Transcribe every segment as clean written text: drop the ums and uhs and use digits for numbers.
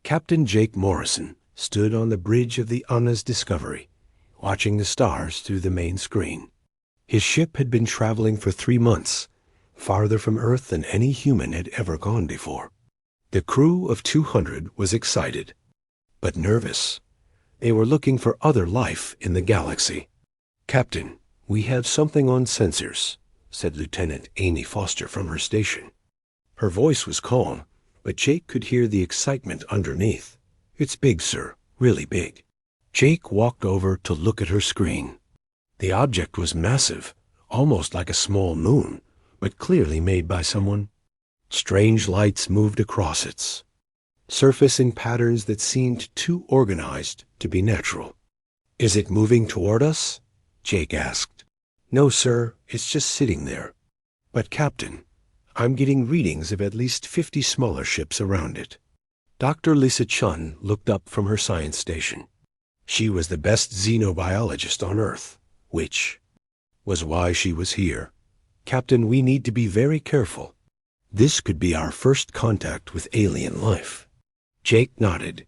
Captain Jake Morrison stood on the bridge of the Anna's Discovery, watching the stars through the main screen. His ship had been traveling for 3 months, farther from Earth than any human had ever gone before. The crew of 200 was excited, but nervous. They were looking for other life in the galaxy. "Captain, we have something on sensors," said Lieutenant Amy Foster from her station. Her voice was calm, but Jake could hear the excitement underneath. "It's big, sir, really big." Jake walked over to look at her screen. The object was massive, almost like a small moon, but clearly made by someone. Strange lights moved across its surface in patterns that seemed too organized to be natural. "Is it moving toward us?" Jake asked. "No, sir, it's just sitting there." "But, Captain, I'm getting readings of at least 50 smaller ships around it." Dr. Lisa Chun looked up from her science station. She was the best xenobiologist on Earth, which was why she was here. "Captain, we need to be very careful. This could be our first contact with alien life." Jake nodded.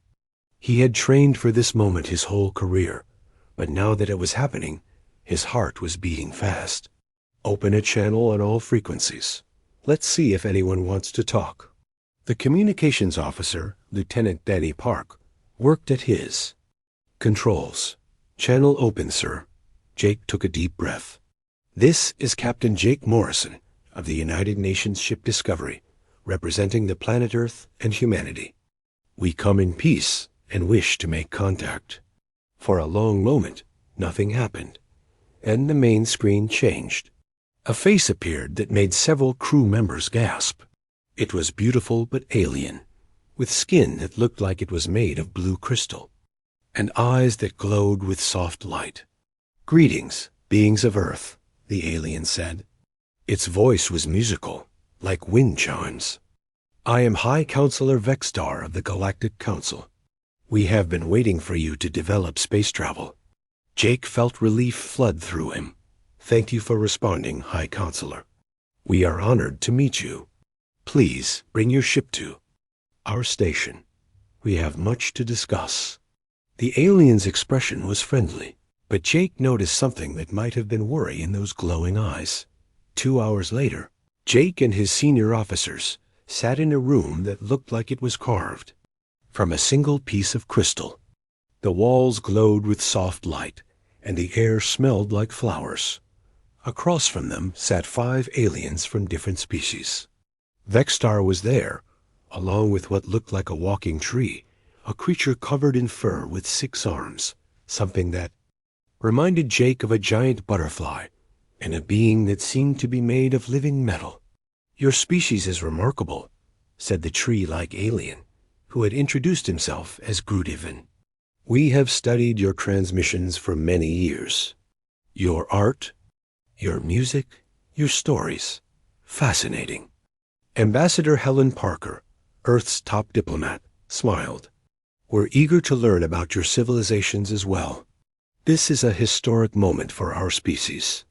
He had trained for this moment his whole career, but now that it was happening, his heart was beating fast. "Open a channel on all frequencies. Let's see if anyone wants to talk." The communications officer, Lieutenant Danny Park, worked at his controls. "Channel open, sir." Jake took a deep breath. "This is Captain Jake Morrison of the United Nations ship Discovery, representing the planet Earth and humanity. We come in peace and wish to make contact." For a long moment, nothing happened. Then the main screen changed. A face appeared that made several crew members gasp. It was beautiful but alien, with skin that looked like it was made of blue crystal, and eyes that glowed with soft light. "Greetings, beings of Earth," the alien said. Its voice was musical, like wind chimes. "I am High Counselor Vexstar of the Galactic Council. We have been waiting for you to develop space travel." Jake felt relief flood through him. "Thank you for responding, High Counselor. We are honored to meet you. Please bring your ship to our station. We have much to discuss." The alien's expression was friendly, but Jake noticed something that might have been worry in those glowing eyes. 2 hours later, Jake and his senior officers sat in a room that looked like it was carved from a single piece of crystal. The walls glowed with soft light, and the air smelled like flowers. Across from them sat 5 aliens from different species. Vexstar was there, along with what looked like a walking tree, a creature covered in fur with 6 arms, something that reminded Jake of a giant butterfly, and a being that seemed to be made of living metal. "Your species is remarkable," said the tree-like alien, who had introduced himself as Grudivan. "We have studied your transmissions for many years. Your art, your music, your stories. Fascinating." Ambassador Helen Parker, Earth's top diplomat, smiled. "We're eager to learn about your civilizations as well. This is a historic moment for our species."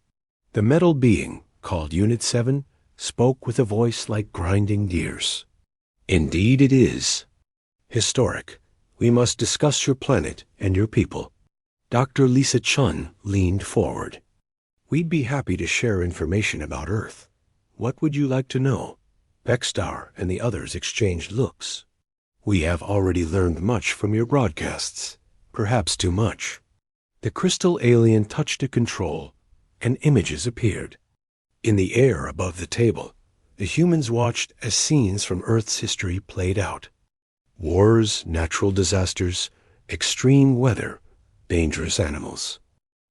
The metal being, called Unit 7, spoke with a voice like grinding gears. "Indeed it is. Historic. We must discuss your planet and your people." Dr. Lisa Chun leaned forward. "We'd be happy to share information about Earth. What would you like to know?" Vexstar and the others exchanged looks. "We have already learned much from your broadcasts, perhaps too much." The crystal alien touched a control, and images appeared. In the air above the table, the humans watched as scenes from Earth's history played out. Wars, natural disasters, extreme weather, dangerous animals.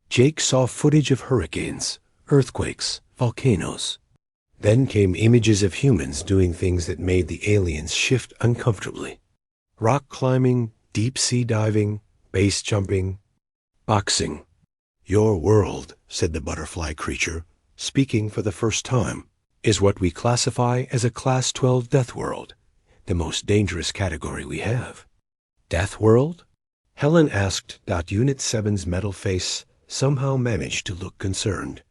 Jake saw footage of hurricanes, earthquakes, volcanoes. Then came images of humans doing things that made the aliens shift uncomfortably. Rock climbing, deep-sea diving, base jumping, boxing. "Your world," said the butterfly creature, speaking for the first time, "is what we classify as a Class 12 death world, the most dangerous category we have." "Death world?" Helen asked. Unit 7's metal face somehow managed to look concerned.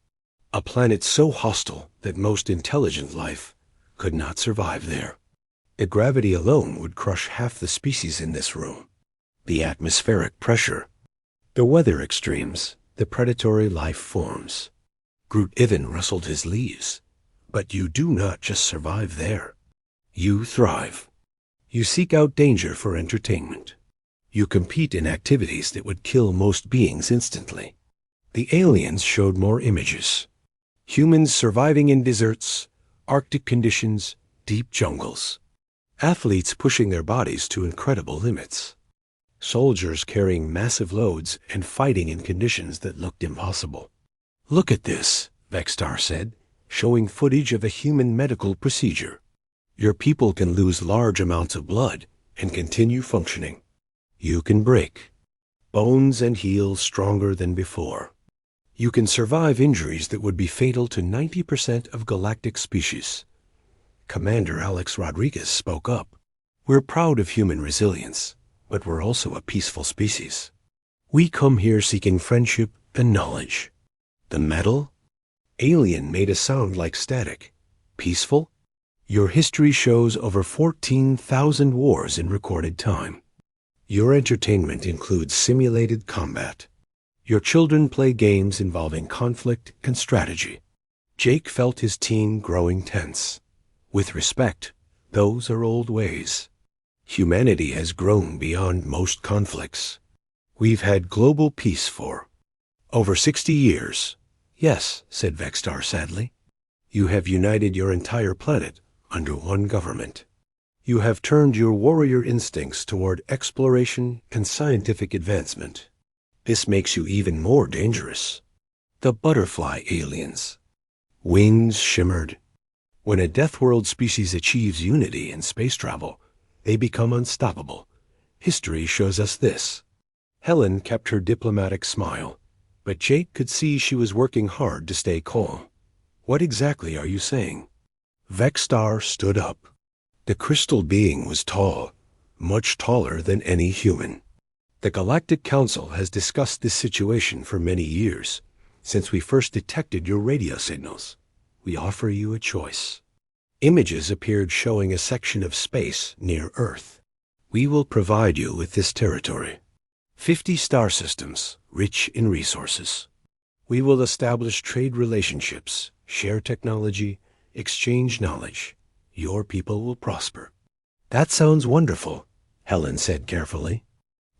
"A planet so hostile that most intelligent life could not survive there." The gravity alone would crush half the species in this room. The atmospheric pressure, the weather extremes, the predatory life forms. Groot even rustled his leaves. But you do not just survive there. You thrive. You seek out danger for entertainment. You compete in activities that would kill most beings instantly. The aliens showed more images. Humans surviving in deserts, Arctic conditions, deep jungles. Athletes pushing their bodies to incredible limits. Soldiers carrying massive loads and fighting in conditions that looked impossible. "Look at this," Vextar said, showing footage of a human medical procedure. "Your people can lose large amounts of blood and continue functioning. You can break bones and heal stronger than before. You can survive injuries that would be fatal to 90% of galactic species." Commander Alex Rodriguez spoke up. "We're proud of human resilience, but we're also a peaceful species. We come here seeking friendship and knowledge." The metal? Alien made a sound like static. Peaceful? Your history shows over 14,000 wars in recorded time. Your entertainment includes simulated combat. Your children play games involving conflict and strategy. Jake felt his teen growing tense. With respect, those are old ways. Humanity has grown beyond most conflicts. We've had global peace for over 60 years. "Yes," said Vextar sadly. "You have united your entire planet under one government. You have turned your warrior instincts toward exploration and scientific advancement. This makes you even more dangerous." The butterfly aliens. Wings shimmered. When a Deathworld species achieves unity in space travel, they become unstoppable. History shows us this. Helen kept her diplomatic smile, but Jake could see she was working hard to stay calm. "What exactly are you saying?" Vextar stood up. The crystal being was tall, much taller than any human. "The Galactic Council has discussed this situation for many years, since we first detected your radio signals. We offer you a choice." Images appeared showing a section of space near Earth. "We will provide you with this territory. 50 star systems, rich in resources. We will establish trade relationships, share technology, exchange knowledge. Your people will prosper." "That sounds wonderful," Helen said carefully.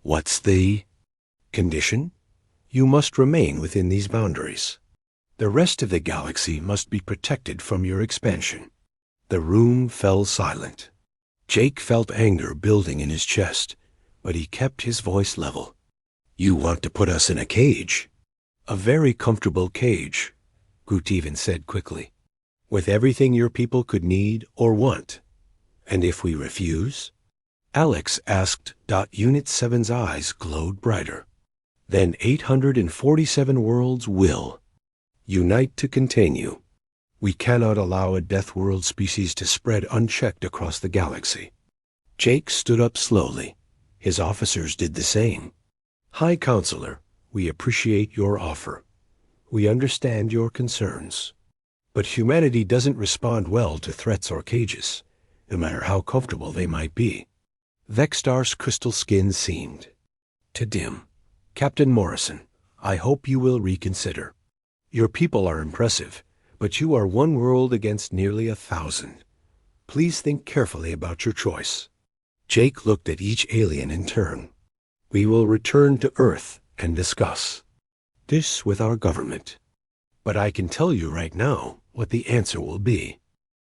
"What's the condition? You must remain within these boundaries. The rest of the galaxy must be protected from your expansion." The room fell silent. Jake felt anger building in his chest, but he kept his voice level. "You want to put us in a cage?" "A very comfortable cage," Groot even said quickly, "with everything your people could need or want. And if we refuse?" Alex asked. Unit 7's eyes glowed brighter. "Then 847 worlds will unite to contain you. We cannot allow a Deathworld species to spread unchecked across the galaxy." Jake stood up slowly. His officers did the same. "High Counselor, we appreciate your offer. We understand your concerns. But humanity doesn't respond well to threats or cages, no matter how comfortable they might be." Vextar's crystal skin seemed to dim. "Captain Morrison, I hope you will reconsider. Your people are impressive, but you are one world against nearly 1,000. Please think carefully about your choice." Jake looked at each alien in turn. "We will return to Earth and discuss this with our government. But I can tell you right now what the answer will be.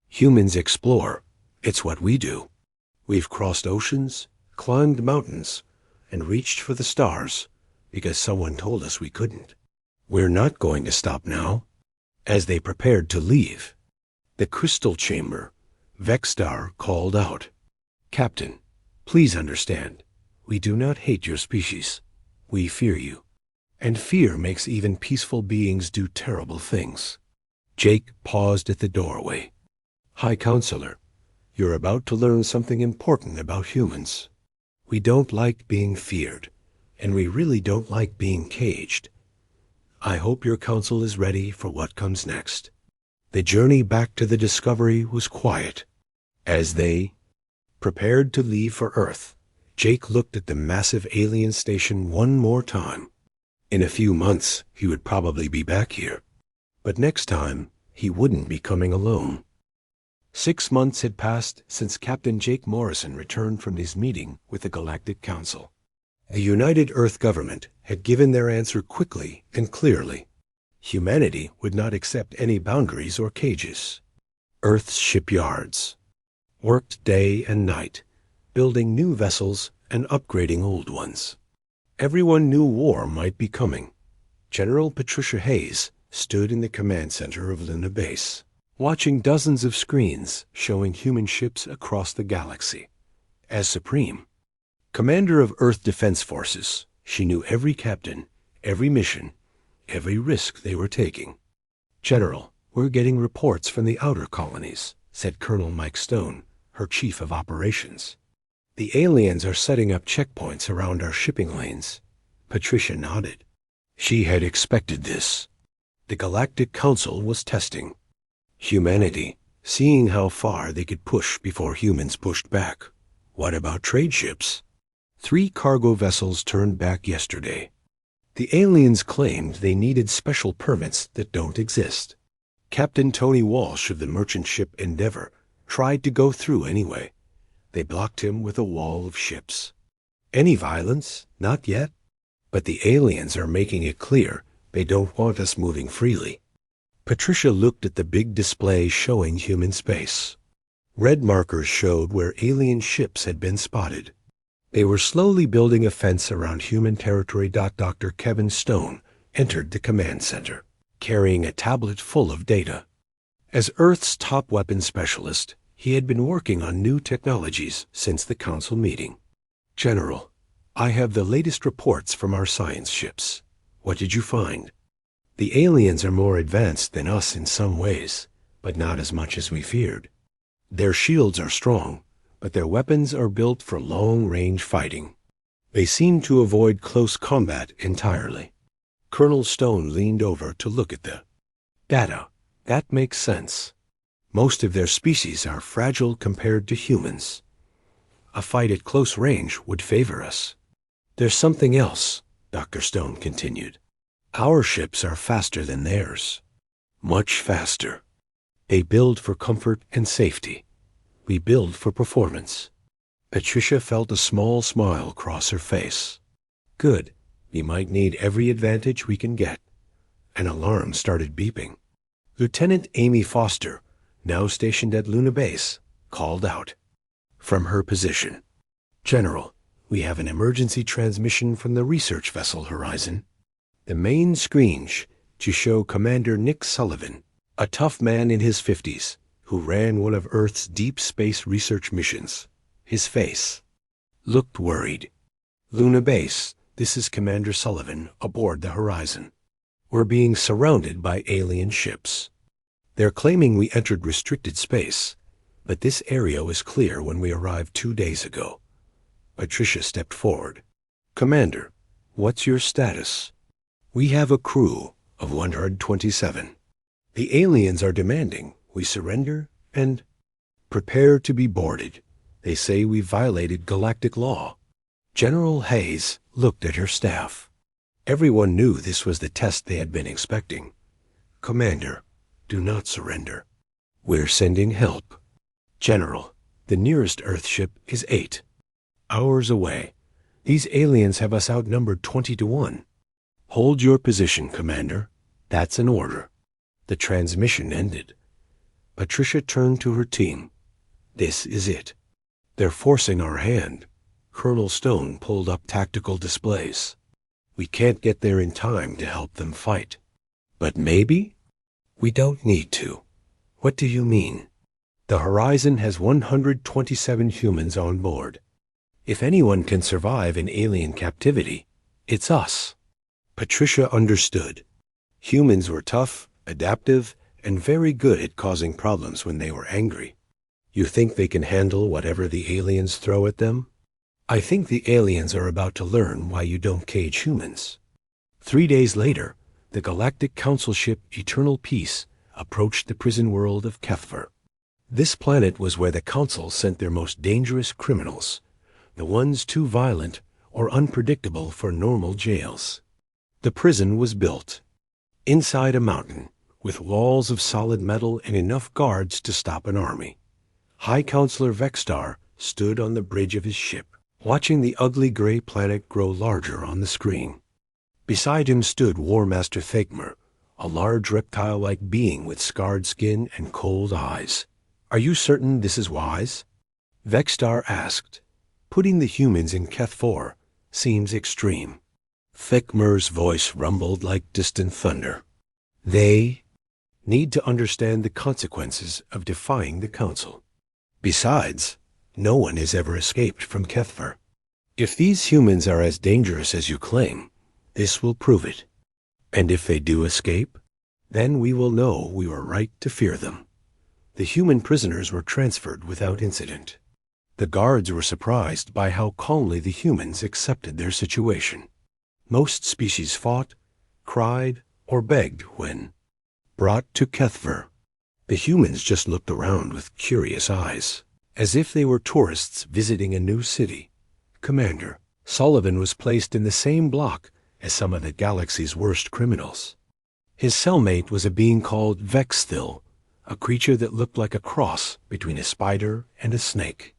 Humans explore. It's what we do. We've crossed oceans, climbed mountains, and reached for the stars because someone told us we couldn't. We're not going to stop now." As they prepared to leave the crystal chamber, Vextar called out, "Captain, please understand, we do not hate your species. We fear you. And fear makes even peaceful beings do terrible things." Jake paused at the doorway. "High Counselor, you're about to learn something important about humans. We don't like being feared, and we really don't like being caged. I hope your council is ready for what comes next." The journey back to the Discovery was quiet. As they Prepared to leave for Earth, Jake looked at the massive alien station one more time. In a few months, he would probably be back here. But next time, he wouldn't be coming alone. 6 months had passed since Captain Jake Morrison returned from his meeting with the Galactic Council. The United Earth government had given their answer quickly and clearly. Humanity would not accept any boundaries or cages. Earth's shipyards worked day and night, building new vessels and upgrading old ones. Everyone knew war might be coming. General Patricia Hayes stood in the command center of Luna Base, watching dozens of screens showing human ships across the galaxy. As Supreme Commander of Earth Defense Forces, she knew every captain, every mission, every risk they were taking. "General, we're getting reports from the outer colonies," said Colonel Mike Stone, her chief of operations. "The aliens are setting up checkpoints around our shipping lanes." Patricia nodded. She had expected this. The Galactic Council was testing humanity, seeing how far they could push before humans pushed back. What about trade ships? 3 cargo vessels turned back yesterday. The aliens claimed they needed special permits that don't exist. Captain Tony Walsh of the merchant ship Endeavor tried to go through anyway. They blocked him with a wall of ships. Any violence? Not yet. But the aliens are making it clear they don't want us moving freely. Patricia looked at the big display showing human space. Red markers showed where alien ships had been spotted. They were slowly building a fence around human territory. Dr. Kevin Stone entered the command center, carrying a tablet full of data. As Earth's top weapons specialist, he had been working on new technologies since the council meeting. "General, I have the latest reports from our science ships. What did you find?" "The aliens are more advanced than us in some ways, but not as much as we feared. Their shields are strong, but their weapons are built for long-range fighting. They seem to avoid close combat entirely." Colonel Stone leaned over to look at the data. "That makes sense. Most of their species are fragile compared to humans. A fight at close range would favor us." "There's something else," Dr. Stone continued. "Our ships are faster than theirs. Much faster. They build for comfort and safety. We build for performance." Patricia felt a small smile cross her face. "Good. We might need every advantage we can get." An alarm started beeping. Lieutenant Amy Foster, now stationed at Luna Base, called out from her position. "General, we have an emergency transmission from the research vessel Horizon." The main screen to show Commander Nick Sullivan, a tough man in his 50s, who ran one of Earth's deep space research missions. His face looked worried. "Luna Base, this is Commander Sullivan aboard the Horizon. We're being surrounded by alien ships. They're claiming we entered restricted space, but this area was clear when we arrived 2 days ago." Patricia stepped forward. "Commander, what's your status?" "We have a crew of 127. The aliens are demanding we surrender and prepare to be boarded. They say we violated galactic law." General Hayes looked at her staff. Everyone knew this was the test they had been expecting. "Commander, do not surrender. We're sending help." "General, the nearest Earth ship is 8 hours away. These aliens have us outnumbered 20-1. "Hold your position, Commander. That's an order." The transmission ended. Patricia turned to her team. "This is it. They're forcing our hand." Colonel Stone pulled up tactical displays. "We can't get there in time to help them fight." "But maybe?" "We don't need to." "What do you mean?" "The Horizon has 127 humans on board. If anyone can survive in alien captivity, it's us." Patricia understood. Humans were tough, adaptive, and very good at causing problems when they were angry. "You think they can handle whatever the aliens throw at them?" "I think the aliens are about to learn why you don't cage humans." 3 days later, the Galactic Council ship Eternal Peace approached the prison world of Keffer. This planet was where the Council sent their most dangerous criminals, the ones too violent or unpredictable for normal jails. The prison was built inside a mountain, with walls of solid metal and enough guards to stop an army. High Counselor Vexstar stood on the bridge of his ship, watching the ugly gray planet grow larger on the screen. Beside him stood War Master Thakmer, a large reptile-like being with scarred skin and cold eyes. "Are you certain this is wise?" Vexstar asked. "Putting the humans in Keth 4 seems extreme." Thakmer's voice rumbled like distant thunder. "They need to understand the consequences of defying the Council. Besides, no one has ever escaped from Kethver. If these humans are as dangerous as you claim, this will prove it. And if they do escape, then we will know we were right to fear them." The human prisoners were transferred without incident. The guards were surprised by how calmly the humans accepted their situation. Most species fought, cried, or begged when brought to Kethver. The humans just looked around with curious eyes, as if they were tourists visiting a new city. Commander Sullivan was placed in the same block as some of the galaxy's worst criminals. His cellmate was a being called Vexthil, a creature that looked like a cross between a spider and a snake.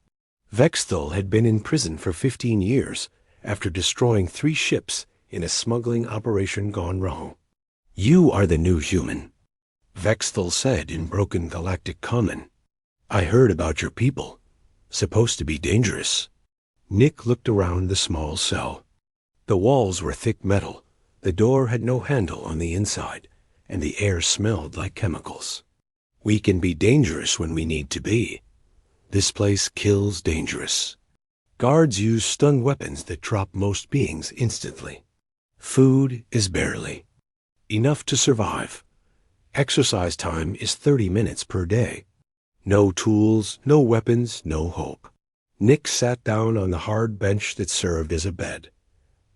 Vexthil had been in prison for 15 years after destroying 3 ships in a smuggling operation gone wrong. "You are the new human," Vexthil said in broken galactic common. "I heard about your people. Supposed to be dangerous." Nick looked around the small cell. The walls were thick metal, the door had no handle on the inside, and the air smelled like chemicals. "We can be dangerous when we need to be. This place kills dangerous." Guards use stun weapons that drop most beings instantly. Food is barely enough to survive. Exercise time is 30 minutes per day. No tools, no weapons, no hope. Nick sat down on the hard bench that served as a bed.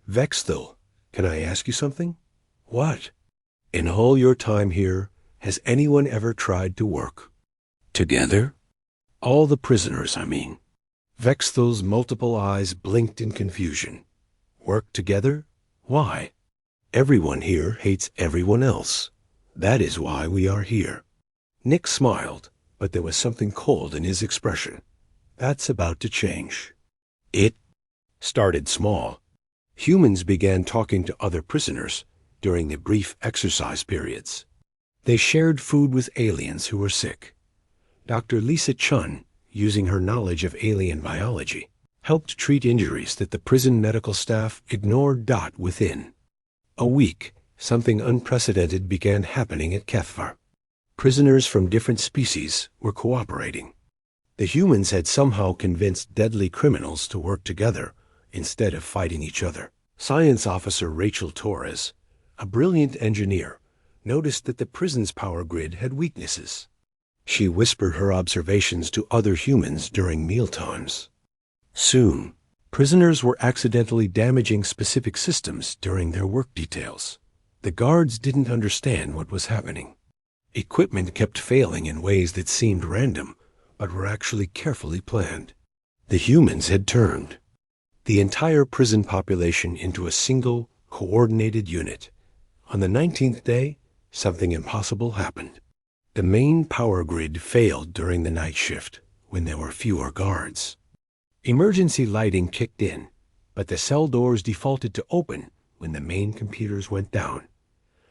"Vexthil, can I ask you something?" "What?" "In all your time here, has anyone ever tried to work together? All the prisoners, I mean." Vexthil's multiple eyes blinked in confusion. "Work together? Why?" "Everyone here hates everyone else. That is why we are here." Nick smiled, but there was something cold in his expression. "That's about to change." It started small. Humans began talking to other prisoners during the brief exercise periods. They shared food with aliens who were sick. Dr. Lisa Chun, using her knowledge of alien biology, helped treat injuries that the prison medical staff ignored. Within a week, something unprecedented began happening at Kethvar. Prisoners from different species were cooperating. The humans had somehow convinced deadly criminals to work together instead of fighting each other. Science Officer Rachel Torres, a brilliant engineer, noticed that the prison's power grid had weaknesses. She whispered her observations to other humans during mealtimes. Soon, prisoners were accidentally damaging specific systems during their work details. The guards didn't understand what was happening. Equipment kept failing in ways that seemed random, but were actually carefully planned. The humans had turned the entire prison population into a single, coordinated unit. On the 19th day, something impossible happened. The main power grid failed during the night shift, when there were fewer guards. Emergency lighting kicked in, but the cell doors defaulted to open when the main computers went down.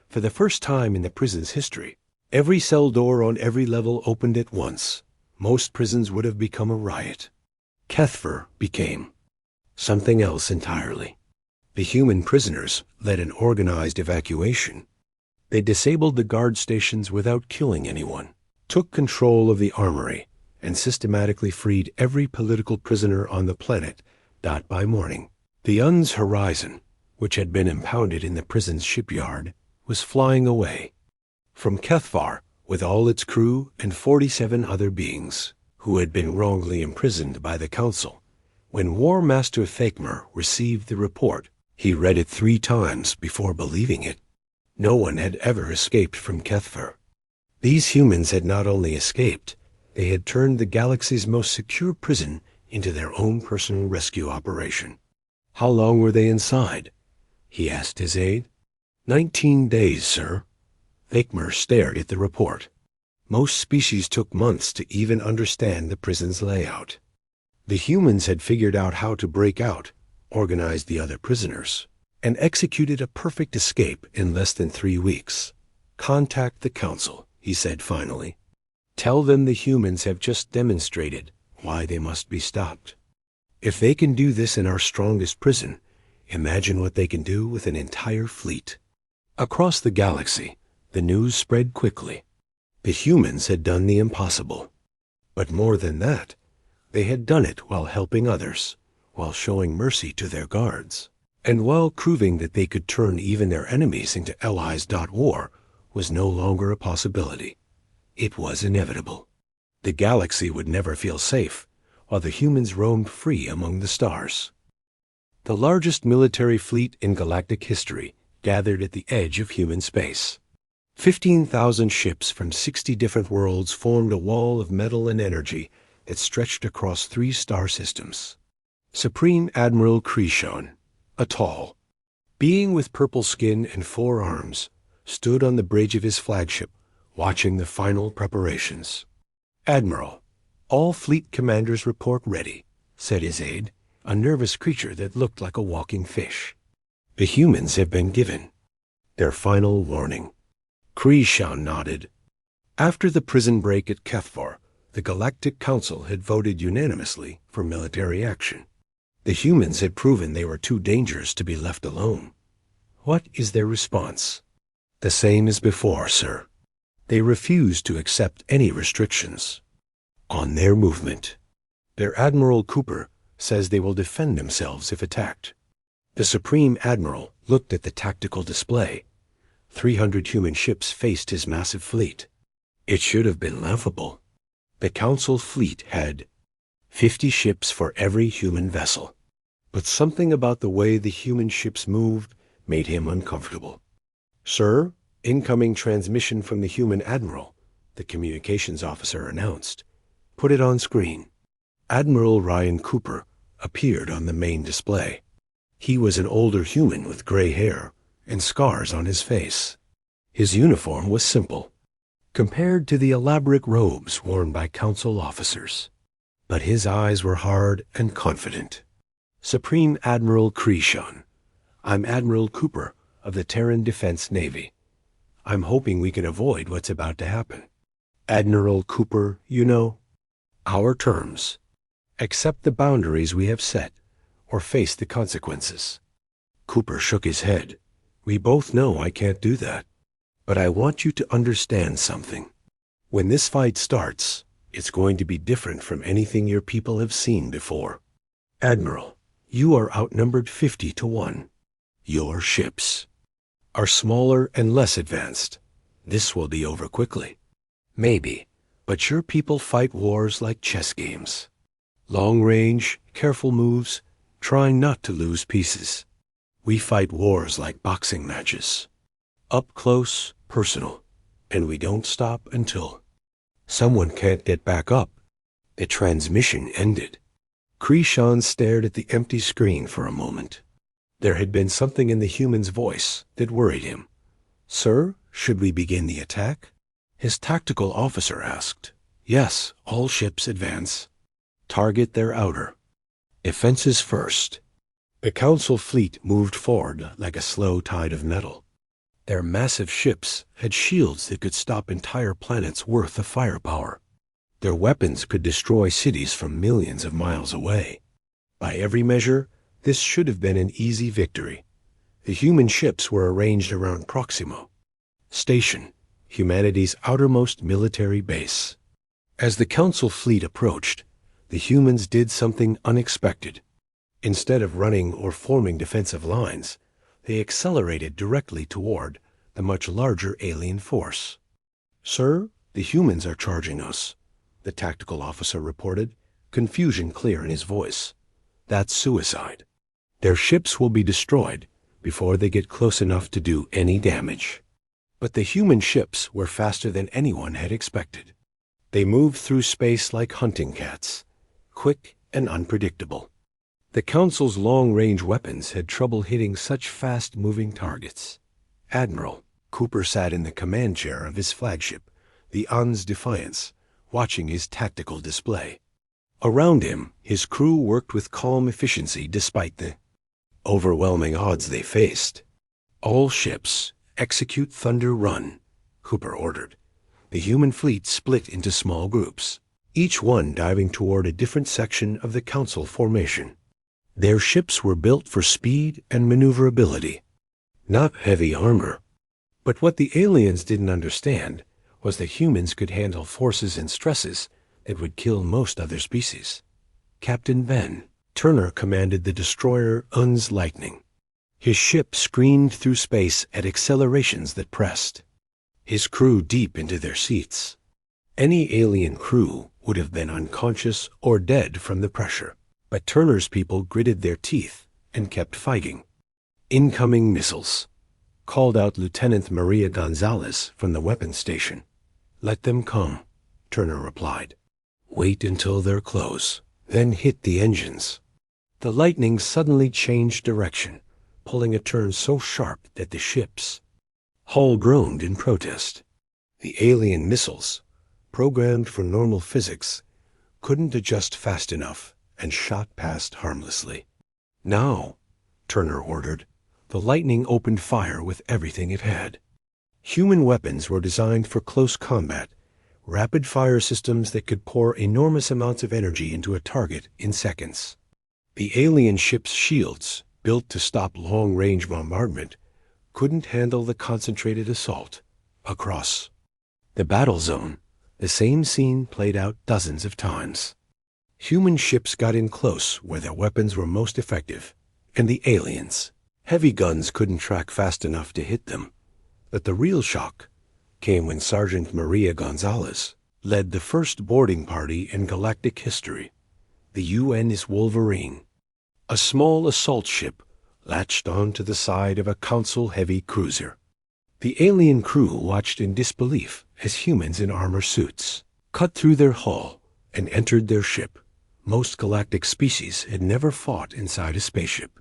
For the first time in the prison's history, every cell door on every level opened at once. Most prisons would have become a riot. Kethver became something else entirely. The human prisoners led an organized evacuation. They disabled the guard stations without killing anyone, took control of the armory, and systematically freed every political prisoner on the planet. By morning, the Un's horizon, which had been impounded in the prison's shipyard, was flying away from Kethvar with all its crew and 47 other beings who had been wrongly imprisoned by the Council. When War Master Thakmer received the report, he read it 3 times before believing it. No one had ever escaped from Kethver. These humans had not only escaped, They had turned the galaxy's most secure prison into their own personal rescue operation. "How long were they inside?" he asked his aide. 19 days, sir." Vakmer stared at the report. Most species took months to even understand the prison's layout. The humans had figured out how to break out, organized the other prisoners, and executed a perfect escape in less than 3 weeks. "Contact the council," he said finally. "Tell them the humans have just demonstrated why they must be stopped. If they can do this in our strongest prison, imagine what they can do with an entire fleet." Across the galaxy, the news spread quickly. The humans had done the impossible. But more than that, they had done it while helping others, while showing mercy to their guards, and while proving that they could turn even their enemies into allies. War was no longer a possibility. It was inevitable. The galaxy would never feel safe while the humans roamed free among the stars. The largest military fleet in galactic history gathered at the edge of human space. 15,000 ships from 60 different worlds formed a wall of metal and energy that stretched across 3 star systems. Supreme Admiral Krishon, a tall being with purple skin and 4 arms, stood on the bridge of his flagship, watching the final preparations. "Admiral, all fleet commanders report ready," said his aide, a nervous creature that looked like a walking fish. "The humans have been given their final warning." Krishon nodded. After the prison break at Kethvar, the Galactic Council had voted unanimously for military action. The humans had proven they were too dangerous to be left alone. What is their response? The same as before, sir. They refuse to accept any restrictions on their movement. Their Admiral Cooper says they will defend themselves if attacked. The Supreme Admiral looked at the tactical display. 300 human ships faced his massive fleet. It should have been laughable. The Council fleet had 50 ships for every human vessel. But something about the way the human ships moved made him uncomfortable. "Sir, incoming transmission from the human admiral," the communications officer announced. "Put it on screen." Admiral Ryan Cooper appeared on the main display. He was an older human with gray hair and scars on his face. His uniform was simple, compared to the elaborate robes worn by council officers. But his eyes were hard and confident. "Supreme Admiral Krishon, I'm Admiral Cooper of the Terran Defense Navy. I'm hoping we can avoid what's about to happen." "Admiral Cooper, you know, our terms. Accept the boundaries we have set, or face the consequences." Cooper shook his head. "We both know I can't do that. But I want you to understand something. When this fight starts, it's going to be different from anything your people have seen before. Admiral, you are outnumbered 50 to 1. Your ships are smaller and less advanced. This will be over quickly. Maybe, but your people fight wars like chess games. Long range, careful moves, trying not to lose pieces. We fight wars like boxing matches. Up close, personal, and we don't stop until someone can't get back up." The transmission ended. Krishon stared at the empty screen for a moment. There had been something in the human's voice that worried him. "Sir, should we begin the attack?" His tactical officer asked. "Yes, all ships advance. Target their outer. Offenses first." The Council fleet moved forward like a slow tide of metal. Their massive ships had shields that could stop entire planets' worth of firepower. Their weapons could destroy cities from millions of miles away. By every measure, this should have been an easy victory. The human ships were arranged around Proxima Station, humanity's outermost military base. As the Council fleet approached, the humans did something unexpected. Instead of running or forming defensive lines, they accelerated directly toward the much larger alien force. "Sir, the humans are charging us," the tactical officer reported, confusion clear in his voice. "That's suicide. Their ships will be destroyed before they get close enough to do any damage." But the human ships were faster than anyone had expected. They moved through space like hunting cats, quick and unpredictable. The Council's long-range weapons had trouble hitting such fast-moving targets. Admiral Cooper sat in the command chair of his flagship, the Un's Defiance, watching his tactical display. Around him, his crew worked with calm efficiency despite the overwhelming odds they faced. "All ships, execute Thunder Run," Cooper ordered. The human fleet split into small groups, each one diving toward a different section of the Council formation. Their ships were built for speed and maneuverability, not heavy armor. But what the aliens didn't understand was that humans could handle forces and stresses that would kill most other species. Captain Ben Turner commanded the destroyer Un's Lightning. His ship screamed through space at accelerations that pressed his crew deep into their seats. Any alien crew would have been unconscious or dead from the pressure, but Turner's people gritted their teeth and kept fighting. "Incoming missiles," called out Lieutenant Maria Gonzalez from the weapons station. "Let them come," Turner replied. "Wait until they're close, then hit the engines." The Lightning suddenly changed direction, pulling a turn so sharp that the ship's hull groaned in protest. The alien missiles, programmed for normal physics, couldn't adjust fast enough and shot past harmlessly. "Now," Turner ordered. The Lightning opened fire with everything it had. Human weapons were designed for close combat, rapid-fire systems that could pour enormous amounts of energy into a target in seconds. The alien ship's shields, built to stop long-range bombardment, couldn't handle the concentrated assault. Across the battle zone, the same scene played out dozens of times. Human ships got in close where their weapons were most effective, and the aliens' heavy guns couldn't track fast enough to hit them. But the real shock came when Sergeant Maria Gonzalez led the first boarding party in galactic history. The UN's Wolverine, a small assault ship, latched onto the side of a Council heavy cruiser. The alien crew watched in disbelief as humans in armor suits cut through their hull and entered their ship. Most galactic species had never fought inside a spaceship.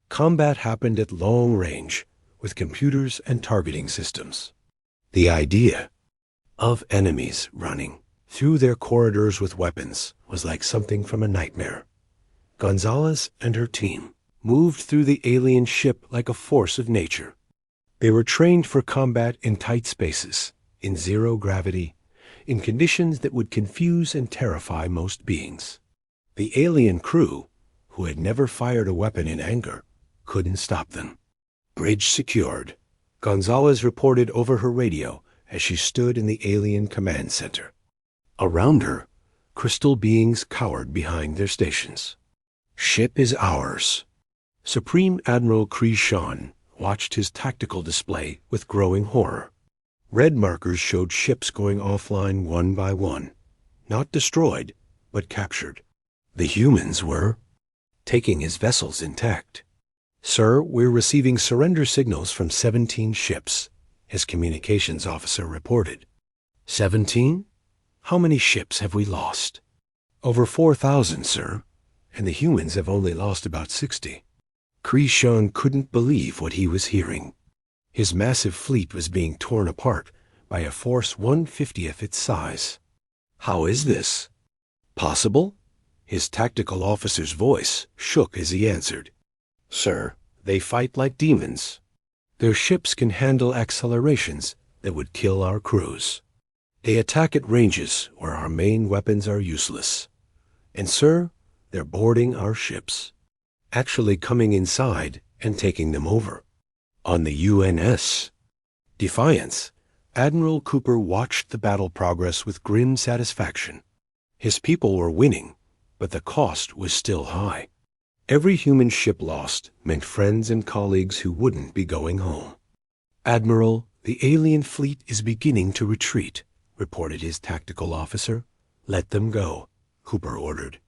Combat happened at long range with computers and targeting systems. The idea of enemies running through their corridors with weapons was like something from a nightmare. Gonzalez and her team moved through the alien ship like a force of nature. They were trained for combat in tight spaces, in zero gravity, in conditions that would confuse and terrify most beings. The alien crew, who had never fired a weapon in anger, couldn't stop them. "Bridge secured," Gonzalez reported over her radio as she stood in the alien command center. Around her, crystal beings cowered behind their stations. "Ship is ours." Supreme Admiral Krishan watched his tactical display with growing horror. Red markers showed ships going offline one by one, not destroyed, but captured. The humans were taking his vessels intact. "Sir, we're receiving surrender signals from 17 ships," his communications officer reported. 17? How many ships have we lost?" "Over 4,000, sir, and the humans have only lost about 60. Krishan couldn't believe what he was hearing. His massive fleet was being torn apart by a force 1/50th its size. "How is this possible?" His tactical officer's voice shook as he answered. "Sir, they fight like demons. Their ships can handle accelerations that would kill our crews. They attack at ranges where our main weapons are useless. And sir, they're boarding our ships, actually coming inside and taking them over." On the UNS Defiance, Admiral Cooper watched the battle progress with grim satisfaction. His people were winning, but the cost was still high. Every human ship lost meant friends and colleagues who wouldn't be going home. "Admiral, the alien fleet is beginning to retreat," reported his tactical officer. "Let them go," Cooper ordered.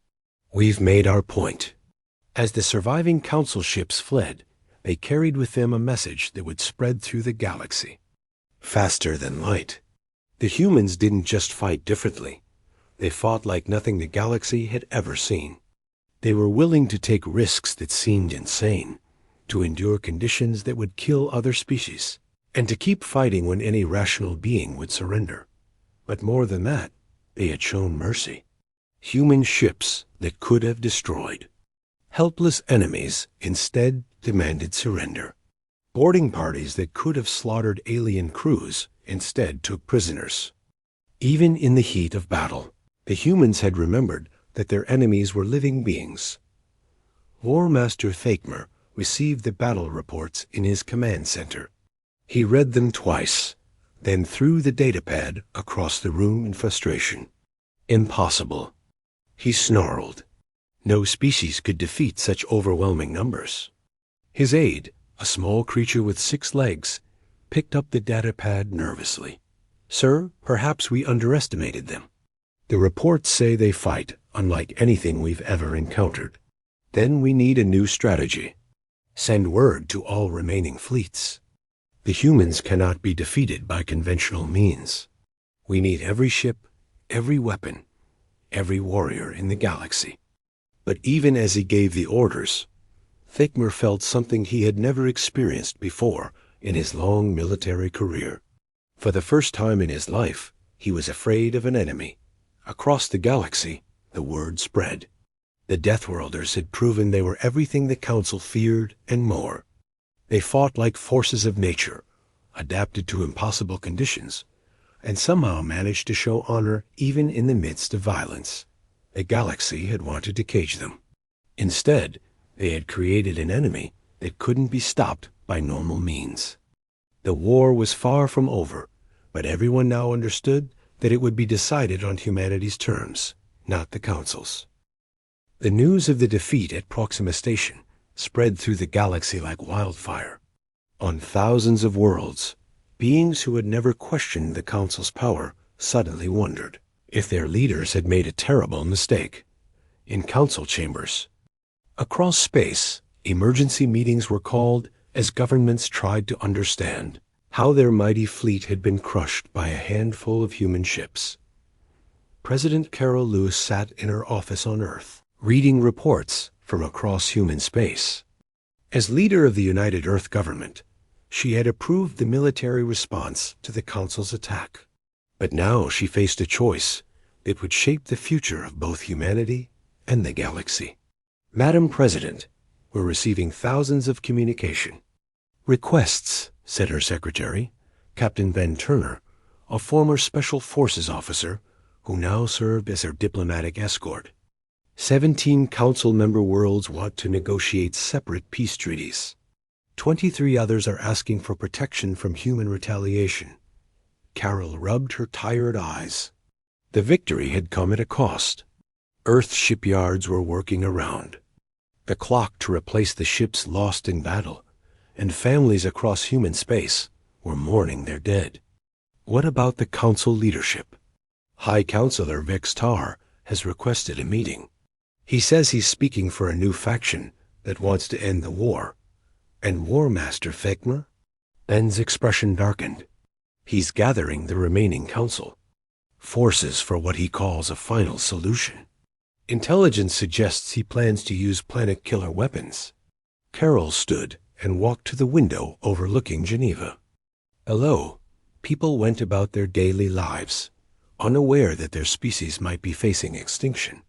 "We've made our point." As the surviving Council ships fled, they carried with them a message that would spread through the galaxy. Faster than light. The humans didn't just fight differently. They fought like nothing the galaxy had ever seen. They were willing to take risks that seemed insane, to endure conditions that would kill other species, and to keep fighting when any rational being would surrender. But more than that, they had shown mercy. Human ships that could have destroyed. Helpless enemies instead demanded surrender. Boarding parties that could have slaughtered alien crews instead took prisoners. Even in the heat of battle, the humans had remembered that their enemies were living beings. War Master Thakmer received the battle reports in his command center. He read them twice, then threw the datapad across the room in frustration. Impossible. He snarled. No species could defeat such overwhelming numbers. His aide, a small creature with 6 legs, picked up the datapad nervously. Sir, perhaps we underestimated them. The reports say they fight unlike anything we've ever encountered. Then we need a new strategy. Send word to all remaining fleets. The humans cannot be defeated by conventional means. We need every ship, every weapon, every warrior in the galaxy. But even as he gave the orders, Thakmer felt something he had never experienced before in his long military career. For the first time in his life, he was afraid of an enemy. Across the galaxy, the word spread. The Deathworlders had proven they were everything the Council feared and more. They fought like forces of nature, adapted to impossible conditions, and somehow managed to show honor even in the midst of violence. The galaxy had wanted to cage them. Instead, they had created an enemy that couldn't be stopped by normal means. The war was far from over, but everyone now understood that it would be decided on humanity's terms, not the Council's. The news of the defeat at Proxima Station spread through the galaxy like wildfire. On thousands of worlds, beings who had never questioned the Council's power suddenly wondered if their leaders had made a terrible mistake. In council chambers, across space, emergency meetings were called as governments tried to understand how their mighty fleet had been crushed by a handful of human ships. President Carol Lewis sat in her office on Earth, reading reports from across human space. As leader of the United Earth government, she had approved the military response to the Council's attack. But now she faced a choice that would shape the future of both humanity and the galaxy. Madam President, we're receiving thousands of communication requests, said her secretary, Captain Ben Turner, a former Special Forces officer who now served as her diplomatic escort. 17 Council member worlds want to negotiate separate peace treaties. 23 others are asking for protection from human retaliation. Carol rubbed her tired eyes. The victory had come at a cost. Earth shipyards were working around the clock to replace the ships lost in battle, and families across human space were mourning their dead. What about the Council leadership? High Counselor Vex Tar has requested a meeting. He says he's speaking for a new faction that wants to end the war. And War Master Thakmer? Ben's expression darkened. He's gathering the remaining council forces for what he calls a final solution. Intelligence suggests he plans to use planet-killer weapons. Carol stood and walked to the window overlooking Geneva. Hello. People went about their daily lives, unaware that their species might be facing extinction.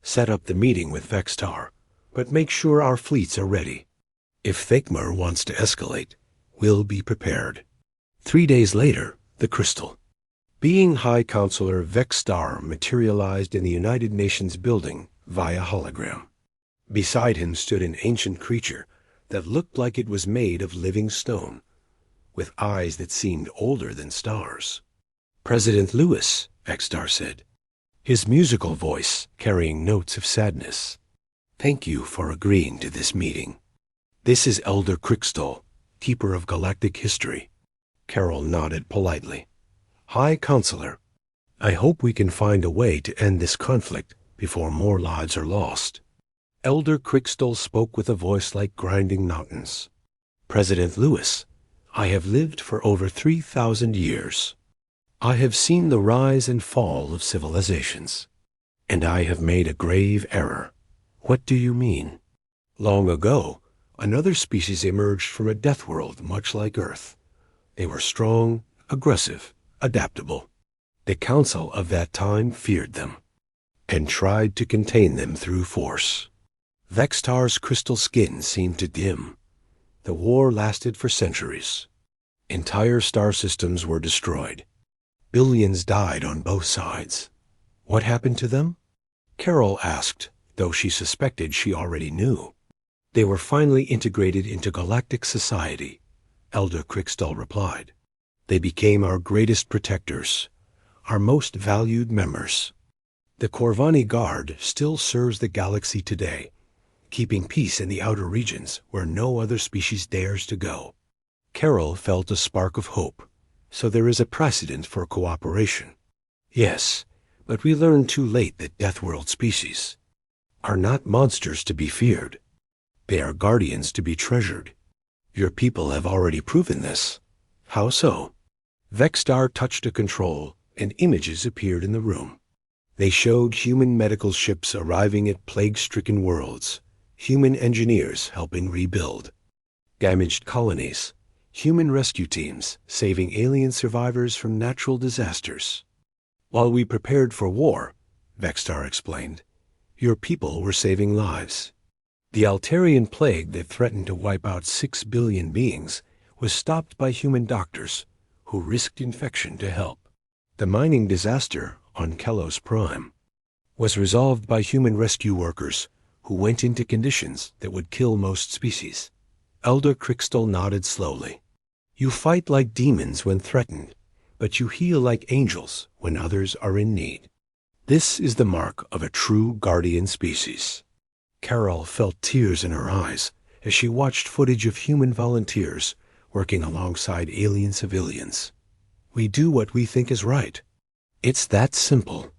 Set up the meeting with Vextar, but make sure our fleets are ready. If Thakmer wants to escalate, we'll be prepared. 3 days later, the crystal. Being High Counselor Vextar materialized in the United Nations building via hologram. Beside him stood an ancient creature that looked like it was made of living stone, with eyes that seemed older than stars. President Lewis, Vextar said, his musical voice carrying notes of sadness. Thank you for agreeing to this meeting. This is Elder Crixtol, Keeper of Galactic History. Carol nodded politely. High Counselor, I hope we can find a way to end this conflict before more lives are lost. Elder Crixtol spoke with a voice like grinding mountains. President Lewis, I have lived for over 3,000 years. I have seen the rise and fall of civilizations, and I have made a grave error. What do you mean? Long ago, another species emerged from a death world much like Earth. They were strong, aggressive, adaptable. The Council of that time feared them and tried to contain them through force. Vextar's crystal skin seemed to dim. The war lasted for centuries. Entire star systems were destroyed. Billions died on both sides. What happened to them? Carol asked, though she suspected she already knew. They were finally integrated into galactic society, Elder Crickstall replied. They became our greatest protectors, our most valued members. The Corvani Guard still serves the galaxy today, keeping peace in the outer regions where no other species dares to go. Carol felt a spark of hope. So there is a precedent for cooperation. Yes, but we learned too late that Deathworld species are not monsters to be feared. They are guardians to be treasured. Your people have already proven this. How so? Vextar touched a control, and images appeared in the room. They showed human medical ships arriving at plague-stricken worlds, human engineers helping rebuild, damaged colonies, human rescue teams saving alien survivors from natural disasters. While we prepared for war, Vextar explained, your people were saving lives. The Altarian plague that threatened to wipe out 6 billion beings was stopped by human doctors who risked infection to help. The mining disaster on Kelos Prime was resolved by human rescue workers who went into conditions that would kill most species. Elder Crickstall nodded slowly. You fight like demons when threatened, but you heal like angels when others are in need. This is the mark of a true guardian species. Carol felt tears in her eyes as she watched footage of human volunteers working alongside alien civilians. We do what we think is right. It's that simple.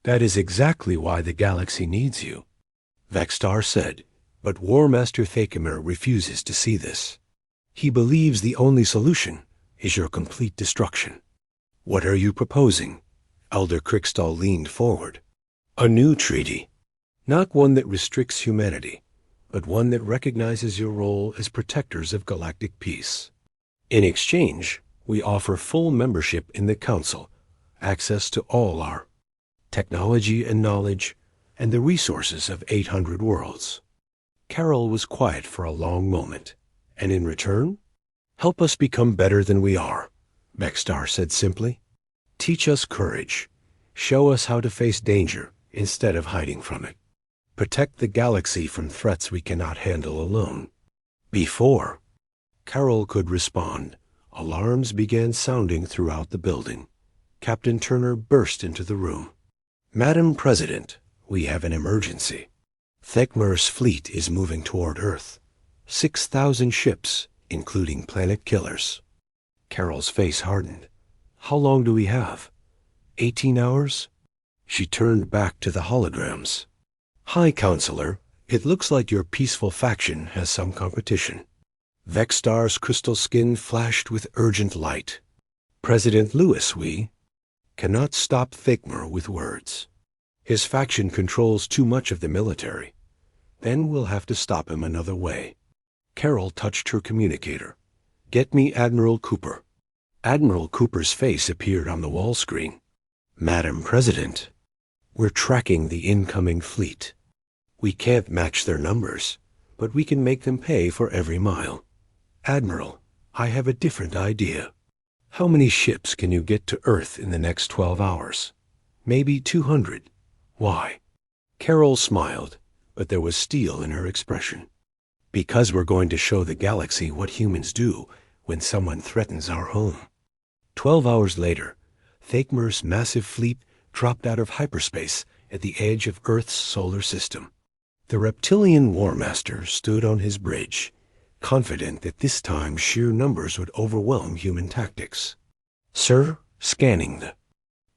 That is exactly why the galaxy needs you, Vextar said, but War Master Thakemir refuses to see this. He believes the only solution is your complete destruction. What are you proposing? Elder Crickstall leaned forward. A new treaty. Not one that restricts humanity, but one that recognizes your role as protectors of galactic peace. In exchange, we offer full membership in the Council, access to all our technology and knowledge, and the resources of 800 worlds. Carol was quiet for a long moment. And in return, help us become better than we are, Vextar said simply. Teach us courage. Show us how to face danger instead of hiding from it. Protect the galaxy from threats we cannot handle alone. Before Carol could respond, alarms began sounding throughout the building. Captain Turner burst into the room. Madam President, we have an emergency. Thakmir's fleet is moving toward Earth. 6,000 ships, including planet killers. Carol's face hardened. How long do we have? 18 hours? She turned back to the holograms. Hi, Counselor. It looks like your peaceful faction has some competition. Vextar's crystal skin flashed with urgent light. President Lewis, we cannot stop Thakmir with words. His faction controls too much of the military. Then we'll have to stop him another way. Carol touched her communicator. Get me Admiral Cooper. Admiral Cooper's face appeared on the wall screen. Madam President, we're tracking the incoming fleet. We can't match their numbers, but we can make them pay for every mile. Admiral, I have a different idea. How many ships can you get to Earth in the next 12 hours? Maybe 200. Why? Carol smiled, but there was steel in her expression. Because we're going to show the galaxy what humans do when someone threatens our home. 12 hours later, Thakmir's massive fleet dropped out of hyperspace at the edge of Earth's solar system. The reptilian War Master stood on his bridge, confident that this time sheer numbers would overwhelm human tactics. Sir, scanning the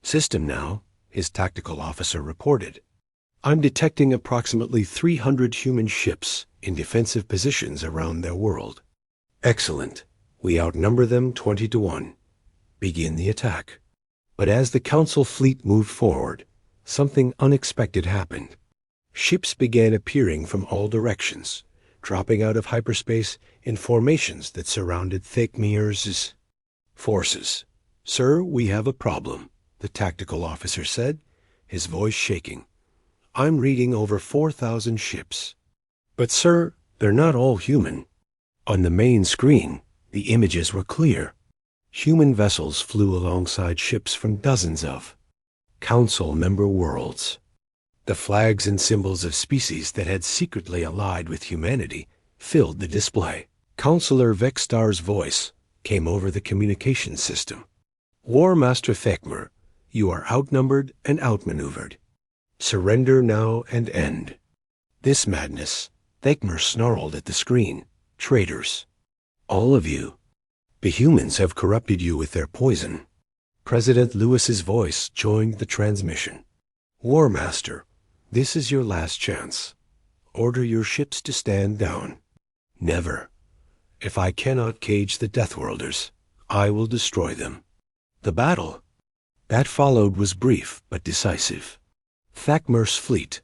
system now, his tactical officer reported. I'm detecting approximately 300 human ships in defensive positions around their world. Excellent. We outnumber them 20 to 1. Begin the attack. But as the Council fleet moved forward, something unexpected happened. Ships began appearing from all directions, dropping out of hyperspace in formations that surrounded Thakmir's forces. "Sir, we have a problem," the tactical officer said, his voice shaking. "I'm reading over 4,000 ships. But sir, they're not all human." On the main screen, the images were clear. Human vessels flew alongside ships from dozens of Council member worlds. The flags and symbols of species that had secretly allied with humanity filled the display. Counselor Vextar's voice came over the communication system. "War Master Thakmir, you are outnumbered and outmaneuvered. Surrender now and end." This madness, Thakmir snarled at the screen. "Traitors. All of you. The humans have corrupted you with their poison." President Lewis's voice joined the transmission. "War Master, this is your last chance. Order your ships to stand down. Never. If I cannot cage the Deathworlders, I will destroy them." The battle that followed was brief but decisive. Thakmir's fleet,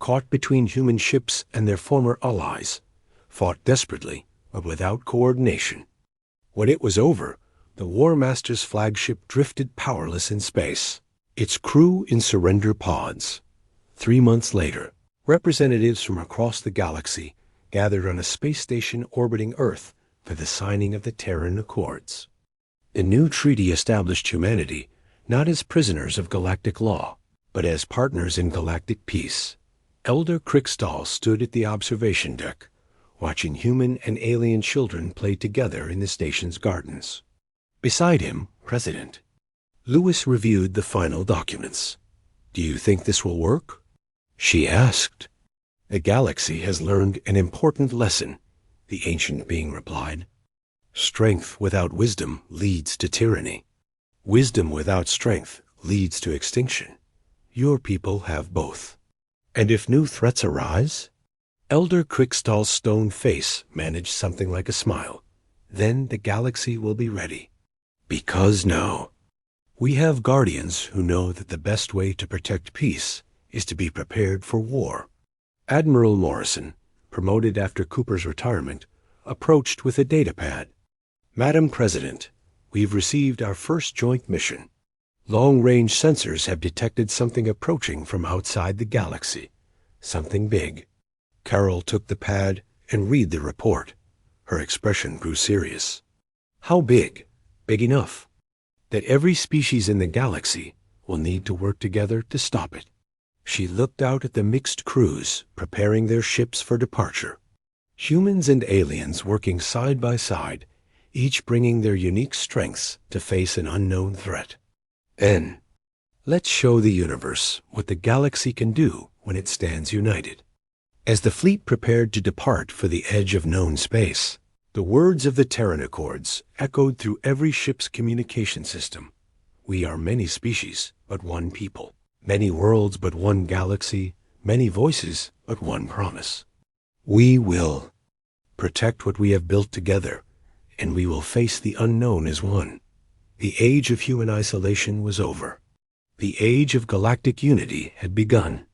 caught between human ships and their former allies, fought desperately but without coordination. When it was over, the War Master's flagship drifted powerless in space, its crew in surrender pods. 3 months later, representatives from across the galaxy gathered on a space station orbiting Earth for the signing of the Terran Accords. The new treaty established humanity not as prisoners of galactic law, but as partners in galactic peace. Elder Krikstal stood at the observation deck, watching human and alien children play together in the station's gardens. Beside him, President Lewis reviewed the final documents. "Do you think this will work?" she asked. "The galaxy has learned an important lesson," the ancient being replied. "Strength without wisdom leads to tyranny. Wisdom without strength leads to extinction. Your people have both. And if new threats arise?" Elder Krikstal's stone face managed something like a smile. "Then the galaxy will be ready. Because now, we have guardians who know that the best way to protect peace is to be prepared for war." Admiral Morrison, promoted after Cooper's retirement, approached with a datapad. "Madam President, we've received our first joint mission. Long-range sensors have detected something approaching from outside the galaxy. Something big." Carol took the pad and read the report. Her expression grew serious. "How big? Big enough that every species in the galaxy will need to work together to stop it." She looked out at the mixed crews preparing their ships for departure. Humans and aliens working side by side, each bringing their unique strengths to face an unknown threat. "Then, let's show the universe what the galaxy can do when it stands united." As the fleet prepared to depart for the edge of known space, the words of the Terran Accords echoed through every ship's communication system. "We are many species, but one people. Many worlds, but one galaxy. Many voices, but one promise. We will protect what we have built together, and we will face the unknown as one." The age of human isolation was over. The age of galactic unity had begun.